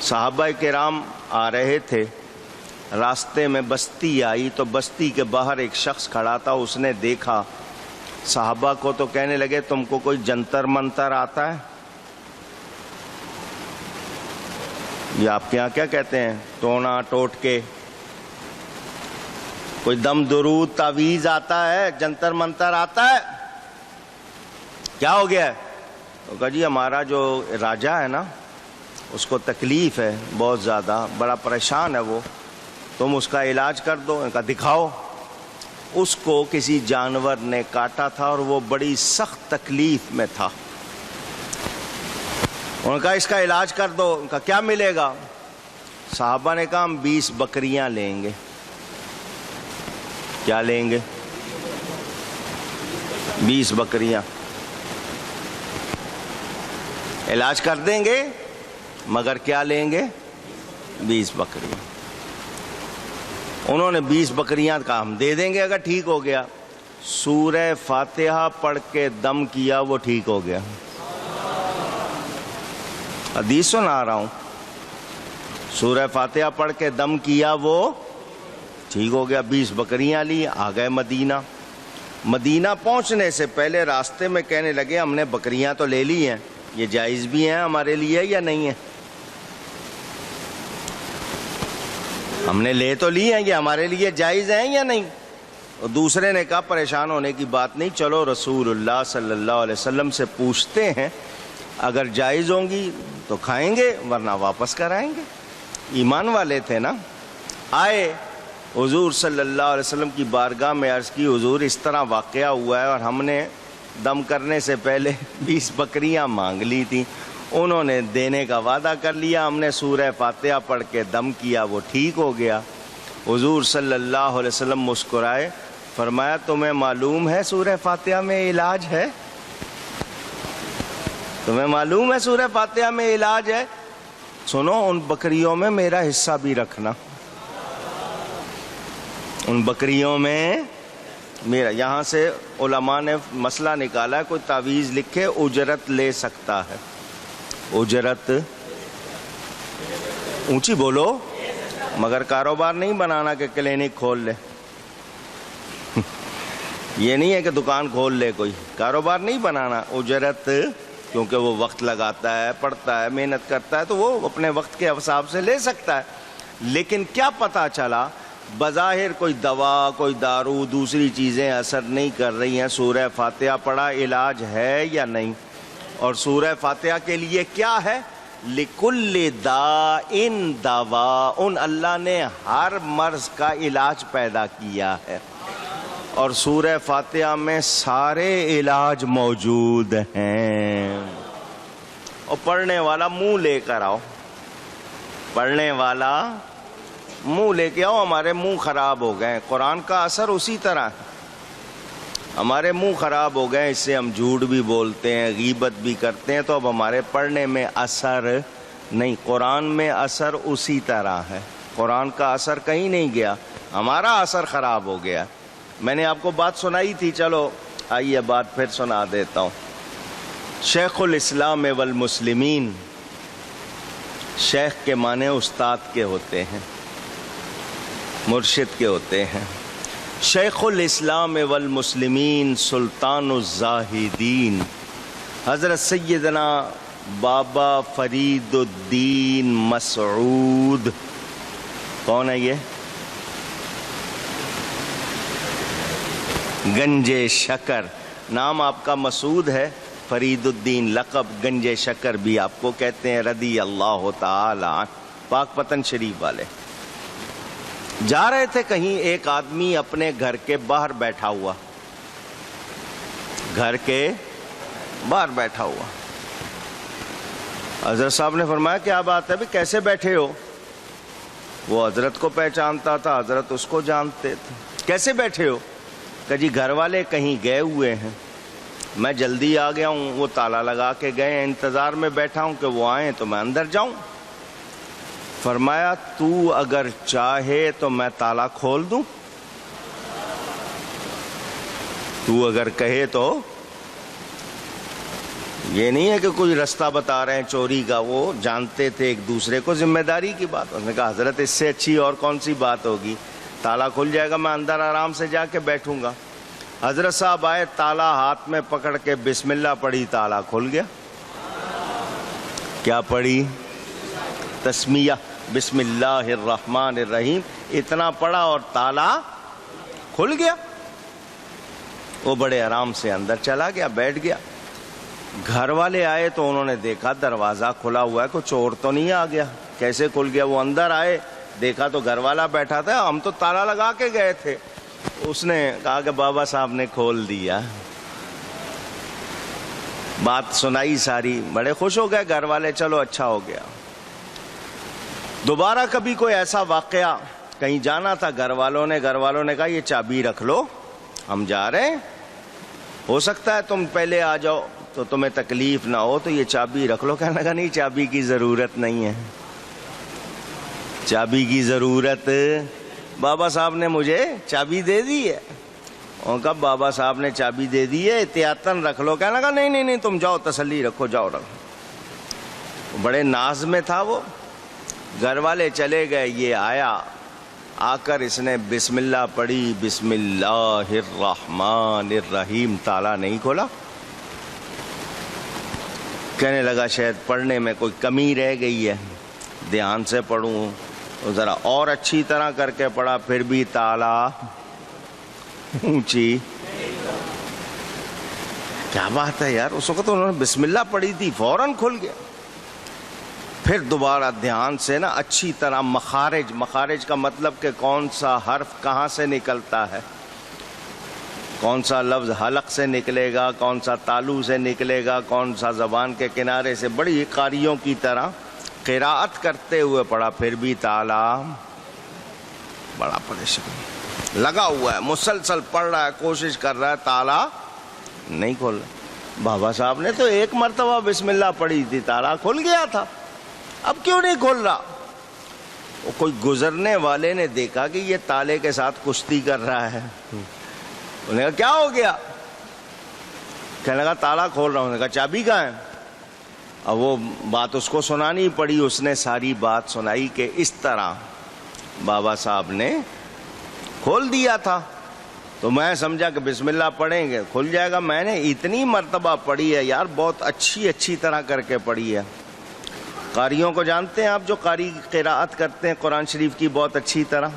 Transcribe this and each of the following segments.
صحابہ کرام آ رہے تھے، راستے میں بستی آئی تو بستی کے باہر ایک شخص کھڑا تھا، اس نے دیکھا صحابہ کو تو کہنے لگے تم کو کوئی جنتر منتر آتا ہے؟ یہ آپ کے یہاں کیا کہتے ہیں؟ ٹونا ٹوٹ کے، کوئی دم درود تعویذ آتا ہے، جنتر منتر آتا ہے؟ کیا ہو گیا ہے؟ تو کہا جی ہمارا جو راجا ہے نا اس کو تکلیف ہے بہت زیادہ، بڑا پریشان ہے وہ، تم اس کا علاج کر دو۔ کہا دکھاؤ۔ اس کو کسی جانور نے کاٹا تھا اور وہ بڑی سخت تکلیف میں تھا۔ انہوں نے کہا اس کا علاج کر دو۔ ان کا کیا ملے گا؟ صحابہ نے کہا ہم 20 بکریاں لیں گے۔ کیا لیں گے؟ 20 بکریاں۔ علاج کر دیں گے مگر کیا لیں گے؟ 20 بکریاں۔ انہوں نے 20 بکریاں کہا ہم دے دیں گے اگر ٹھیک ہو گیا۔ سورہ فاتحہ پڑھ کے دم کیا، وہ ٹھیک ہو گیا۔ حدیث سنا رہا ہوں، سورہ فاتحہ پڑھ کے دم کیا وہ ٹھیک ہو گیا۔ 20 بکریاں لی، آ گئے مدینہ۔ مدینہ پہنچنے سے پہلے راستے میں کہنے لگے ہم نے بکریاں تو لے لی ہیں، یہ جائز بھی ہیں ہمارے لیے یا نہیں ہے؟ ہم نے لے تو لی ہیں، یہ ہمارے لیے جائز ہیں یا نہیں؟ اور دوسرے نے کہا پریشان ہونے کی بات نہیں، چلو رسول اللہ صلی اللہ علیہ وسلم سے پوچھتے ہیں، اگر جائز ہوں گی تو کھائیں گے ورنہ واپس کرائیں گے۔ ایمان والے تھے نا۔ آئے حضور صلی اللہ علیہ وسلم کی بارگاہ میں عرض کی حضور اس طرح واقعہ ہوا ہے اور ہم نے دم کرنے سے پہلے 20 بکریاں مانگ لی تھیں، انہوں نے دینے کا وعدہ کر لیا، ہم نے سورہ فاتحہ پڑھ کے دم کیا، وہ ٹھیک ہو گیا۔ حضور صلی اللہ علیہ وسلم مسکرائے، فرمایا تمہیں معلوم ہے سورہ فاتحہ میں علاج ہے؟ تمہیں معلوم ہے سورہ فاتحہ میں علاج ہے؟ سنو ان بکریوں میں میرا حصہ بھی رکھنا، ان بکریوں میں میرا۔ یہاں سے علماء نے مسئلہ نکالا ہے، کوئی تعویذ لکھے اجرت لے سکتا ہے۔ اجرت اونچی بولو، مگر کاروبار نہیں بنانا کہ کلینک کھول لے۔ یہ نہیں ہے کہ دکان کھول لے، کوئی کاروبار نہیں بنانا۔ اجرت کیونکہ وہ وقت لگاتا ہے، پڑھتا ہے، محنت کرتا ہے، تو وہ اپنے وقت کے حساب سے لے سکتا ہے۔ لیکن کیا پتا چلا بظاہر کوئی دوا، کوئی دارو، دوسری چیزیں اثر نہیں کر رہی ہیں، سورہ فاتحہ پڑھا، علاج ہے یا نہیں؟ اور سورہ فاتحہ کے لیے کیا ہے؟ لِكُلِّ دَاءٍ دَوَاءٌ، اللہ نے ہر مرض کا علاج پیدا کیا ہے، اور سورہ فاتحہ میں سارے علاج موجود ہیں۔ اور پڑھنے والا منہ لے کر آؤ، پڑھنے والا منہ لے کے آؤ۔ ہمارے منہ خراب ہو گئے، قرآن کا اثر اسی طرح ہے، ہمارے منہ خراب ہو گئے، اس سے ہم جھوٹ بھی بولتے ہیں، غیبت بھی کرتے ہیں، تو اب ہمارے پڑھنے میں اثر نہیں۔ قرآن میں اثر اسی طرح ہے، قرآن کا اثر کہیں نہیں گیا، ہمارا اثر خراب ہو گیا۔ میں نے آپ کو بات سنائی تھی، چلو آئیے بات پھر سنا دیتا ہوں۔ شیخ الاسلام والمسلمین، شیخ کے معنی استاد کے ہوتے ہیں، مرشد کے ہوتے ہیں۔ شیخ الاسلام والمسلمین سلطان الزاہدین حضرت سیدنا بابا فرید الدین مسعود۔ کون ہے یہ؟ گنج شکر، نام آپ کا مسعود ہے، فرید الدین لقب گنج شکر بھی آپ کو کہتے ہیں، رضی اللہ تعالی عنہ، پاک پتن شریف والے۔ جا رہے تھے کہیں، ایک آدمی اپنے گھر کے باہر بیٹھا ہوا، گھر کے باہر بیٹھا ہوا۔ حضرت صاحب نے فرمایا کیا بات ہے بھئی کیسے بیٹھے ہو؟ وہ حضرت کو پہچانتا تھا، حضرت اس کو جانتے تھے۔ کیسے بیٹھے ہو؟ کہ جی گھر والے کہیں گئے ہوئے ہیں، میں جلدی آ گیا ہوں، وہ تالا لگا کے گئے ہیں، انتظار میں بیٹھا ہوں کہ وہ آئیں تو میں اندر جاؤں۔ فرمایا تو اگر چاہے تو میں تالا کھول دوں، تو اگر کہے تو۔ یہ نہیں ہے کہ کوئی رستہ بتا رہے ہیں چوری کا، وہ جانتے تھے ایک دوسرے کو، ذمہ داری کی بات۔ اس نے کہا حضرت اس سے اچھی اور کون سی بات ہوگی، تالا کھل جائے گا، میں اندر آرام سے جا کے بیٹھوں گا۔ حضرت صاحب آئے، تالا ہاتھ میں پکڑ کے بسم اللہ پڑھی، تالا کھل گیا۔ کیا پڑھی؟ تسمیہ، بسم اللہ الرحمن الرحیم، اتنا پڑھا اور تالا کھل گیا۔ وہ بڑے آرام سے اندر چلا گیا، بیٹھ گیا۔ گھر والے آئے تو انہوں نے دیکھا دروازہ کھلا ہوا ہے، کوئی چور تو نہیں آ گیا، کیسے کھل گیا؟ وہ اندر آئے، دیکھا تو گھر والا بیٹھا تھا، ہم تو تالا لگا کے گئے تھے۔ اس نے کہا کہ بابا صاحب نے کھول دیا۔ بات سنائی ساری، بڑے خوش ہو گئے گھر والے، چلو اچھا ہو گیا۔ دوبارہ کبھی کوئی ایسا واقعہ، کہیں جانا تھا، گھر والوں نے کہا یہ چابی رکھ لو، ہم جا رہے ہیں، ہو سکتا ہے تم پہلے آ جاؤ تو تمہیں تکلیف نہ ہو، تو یہ چابی رکھ لو۔ کہنے لگا نہیں، چابی کی ضرورت نہیں ہے، چابی کی ضرورت، بابا صاحب نے مجھے چابی دے دی ہے۔ اور کہا بابا صاحب نے چابی دے دی ہے، احتیاطاً رکھ لو۔ کہنے لگا نہیں تم جاؤ، تسلی رکھو، جاؤ رکھو۔ بڑے ناز میں تھا وہ۔ گھر والے چلے گئے، یہ آیا، آ کر اس نے بسم اللہ پڑھی، بسم اللہ الرحمن الرحیم، تالا نہیں کھولا۔ کہنے لگا شاید پڑھنے میں کوئی کمی رہ گئی ہے، دھیان سے پڑھوں، ذرا اور اچھی طرح کر کے پڑھا، پھر بھی تالا اونچی۔ کیا بات ہے یار، اس وقت انہوں نے بسم اللہ پڑھی تھی، فوراً کھل گیا۔ پھر دوبارہ دھیان سے نا اچھی طرح مخارج کا مطلب کہ کون سا حرف کہاں سے نکلتا ہے، کون سا لفظ حلق سے نکلے گا، کون سا تالو سے نکلے گا، کون سا زبان کے کنارے سے، بڑی قاریوں کی طرح قراءت کرتے ہوئے پڑھا۔ پھر بھی تالا، بڑا پریشان لگا ہوا ہے، مسلسل پڑھ رہا ہے، کوشش کر رہا ہے، تالا نہیں کھول رہا۔ بابا صاحب نے تو ایک مرتبہ بسم اللہ پڑھی تھی، تالا کھل گیا تھا، اب کیوں نہیں کھول رہا؟ کوئی گزرنے والے نے دیکھا کہ یہ تالے کے ساتھ کشتی کر رہا ہے، انہوں نے کہا کیا ہو گیا؟ کہنے لگا تالا کھول رہا ہوں۔ انہوں نے کہا چابی کہاں ہے؟ اب وہ بات اس کو سنانی پڑی، اس نے ساری بات سنائی کہ اس طرح بابا صاحب نے کھول دیا تھا۔ تو میں سمجھا کہ بسم اللہ پڑھیں گے کھل جائے گا۔ میں نے اتنی مرتبہ پڑھی ہے یار، بہت اچھی طرح کر کے پڑھی ہے۔ قاریوں کو جانتے ہیں آپ، جو قاری قراءت کرتے ہیں قرآن شریف کی بہت اچھی طرح،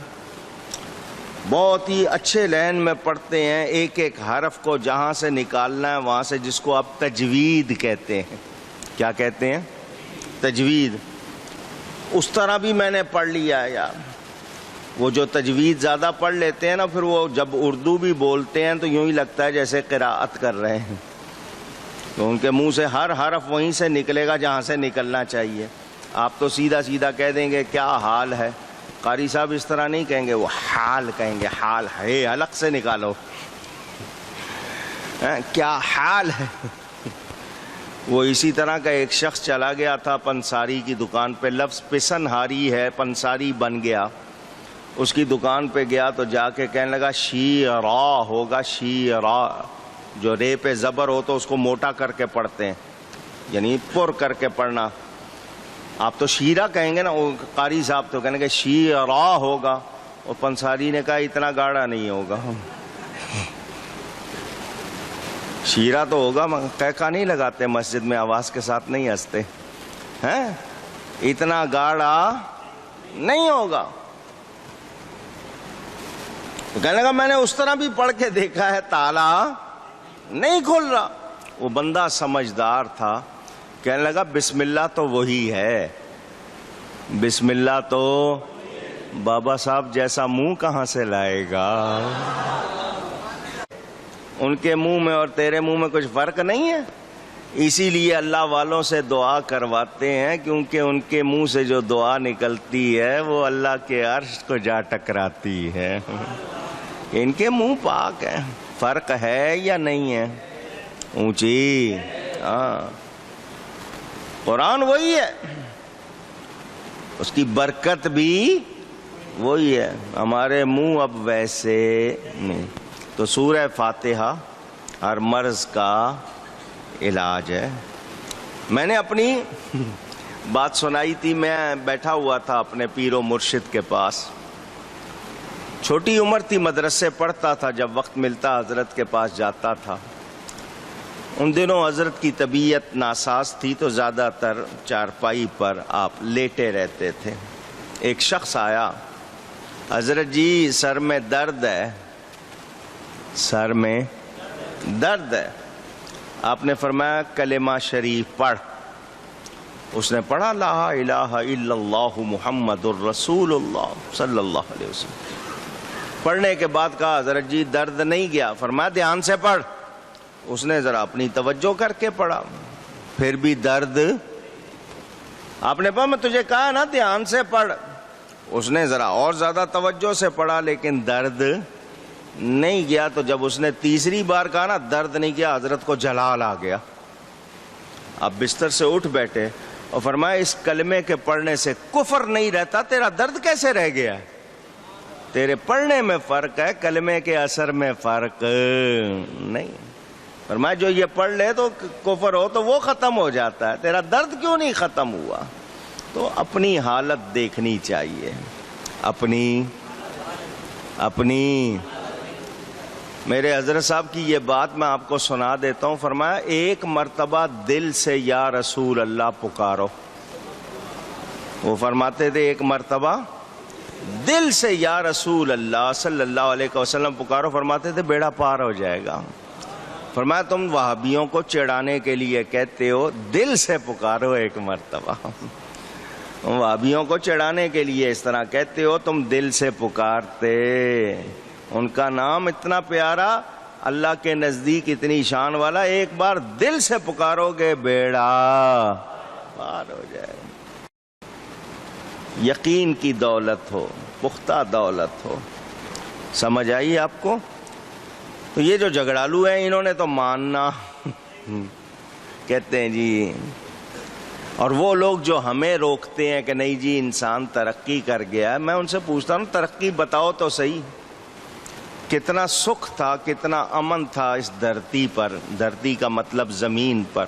بہت ہی اچھے لہن میں پڑھتے ہیں، ایک ایک حرف کو جہاں سے نکالنا ہے وہاں سے، جس کو آپ تجوید کہتے ہیں۔ کیا کہتے ہیں؟ تجوید۔ اس طرح بھی میں نے پڑھ لیا ہے یار۔ وہ جو تجوید زیادہ پڑھ لیتے ہیں نا، پھر وہ جب اردو بھی بولتے ہیں تو یوں ہی لگتا ہے جیسے قراءت کر رہے ہیں، تو ان کے منہ سے ہر حرف وہیں سے نکلے گا جہاں سے نکلنا چاہیے۔ آپ تو سیدھا کہہ دیں گے کیا حال ہے، قاری صاحب اس طرح نہیں کہیں گے، وہ حال کہیں گے، حال ہے، حلق سے نکالو، کیا حال ہے۔ وہ اسی طرح کا ایک شخص چلا گیا تھا پنساری کی دکان پہ، لفظ پسن ہاری ہے، پنساری بن گیا۔ اس کی دکان پہ گیا تو جا کے کہنے لگا شیرا ہوگا، شیرا، جو رے پہ زبر ہو تو اس کو موٹا کر کے پڑھتے ہیں، یعنی پر کر کے پڑھنا۔ آپ تو شیرہ کہیں گے نا، وہ قاری صاحب تو کہیں گے شیرا ہوگا، اور پنساری نے کہا اتنا گاڑا نہیں ہوگا، شیرہ تو ہوگا، کہکا نہیں لگاتے مسجد میں، آواز کے ساتھ نہیں ہنستے ہیں، اتنا گاڑا نہیں ہوگا۔ تو کہنے لگا میں نے اس طرح بھی پڑھ کے دیکھا ہے، تالا نہیں کھل رہا۔ وہ بندہ سمجھدار تھا، کہنے لگا بسم اللہ تو وہی ہے، بسم اللہ تو بابا صاحب جیسا منہ کہاں سے لائے گا؟ ان کے منہ میں اور تیرے منہ میں کچھ فرق نہیں ہے، اسی لیے اللہ والوں سے دعا کرواتے ہیں، کیونکہ ان کے منہ سے جو دعا نکلتی ہے وہ اللہ کے عرش کو جا ٹکراتی ہے۔ ان کے منہ پاک ہے، فرق ہے یا نہیں ہے؟ اونچی، ہاں، قرآن وہی ہے، اس کی برکت بھی وہی ہے، ہمارے منہ اب ویسے نہیں۔ تو سورہ فاتحہ ہر مرض کا علاج ہے۔ میں نے اپنی بات سنائی تھی، میں بیٹھا ہوا تھا اپنے پیر و مرشد کے پاس، چھوٹی عمر تھی، مدرسے پڑھتا تھا، جب وقت ملتا حضرت کے پاس جاتا تھا۔ ان دنوں حضرت کی طبیعت ناساز تھی تو زیادہ تر چارپائی پر آپ لیٹے رہتے تھے۔ ایک شخص آیا، حضرت جی سر میں درد ہے، سر میں درد ہے۔ آپ نے فرمایا کلمہ شریف پڑھ۔ اس نے پڑھا لا الہ الا اللہ محمد الرسول اللہ صلی اللہ علیہ وسلم۔ پڑھنے کے بعد کہا حضرت جی درد نہیں گیا۔ فرمایا دھیان سے پڑھ۔ اس نے ذرا اپنی توجہ کر کے پڑھا، پھر بھی درد۔ آپ نے کہا میں تجھے کہا نا دھیان سے پڑھ۔ اس نے ذرا اور زیادہ توجہ سے پڑھا لیکن درد نہیں گیا۔ تو جب اس نے تیسری بار کہا نا درد نہیں گیا، حضرت کو جلال آ گیا۔ اب بستر سے اٹھ بیٹھے اور فرمایا اس کلمے کے پڑھنے سے کفر نہیں رہتا، تیرا درد کیسے رہ گیا؟ تیرے پڑھنے میں فرق ہے، کلمے کے اثر میں فرق نہیں۔ فرمایا جو یہ پڑھ لے تو کفر ہو تو وہ ختم ہو جاتا ہے، تیرا درد کیوں نہیں ختم ہوا؟ تو اپنی حالت دیکھنی چاہیے، اپنی میرے حضرت صاحب کی یہ بات میں آپ کو سنا دیتا ہوں۔ فرمایا ایک مرتبہ دل سے یا رسول اللہ پکارو۔ وہ فرماتے تھے ایک مرتبہ دل سے یا رسول اللہ صلی اللہ علیہ وسلم پکارو، فرماتے تھے بیڑا پار ہو جائے گا۔ فرمایا تم وہابیوں کو چڑھانے کے لیے کہتے ہو دل سے پکارو ایک مرتبہ، وہابیوں کو چڑھانے کے لیے اس طرح کہتے ہو، تم دل سے پکارتے۔ ان کا نام اتنا پیارا، اللہ کے نزدیک اتنی شان والا، ایک بار دل سے پکارو گے بیڑا پار ہو جائے گا۔ یقین کی دولت ہو، پختہ دولت ہو، سمجھ آئی آپ کو؟ تو یہ جو جھگڑالو ہیں انہوں نے تو ماننا کہتے ہیں جی، اور وہ لوگ جو ہمیں روکتے ہیں کہ نہیں جی انسان ترقی کر گیا ہے، میں ان سے پوچھتا ہوں ترقی بتاؤ تو صحیح، کتنا سکھ تھا، کتنا امن تھا اس دھرتی پر، دھرتی کا مطلب زمین پر،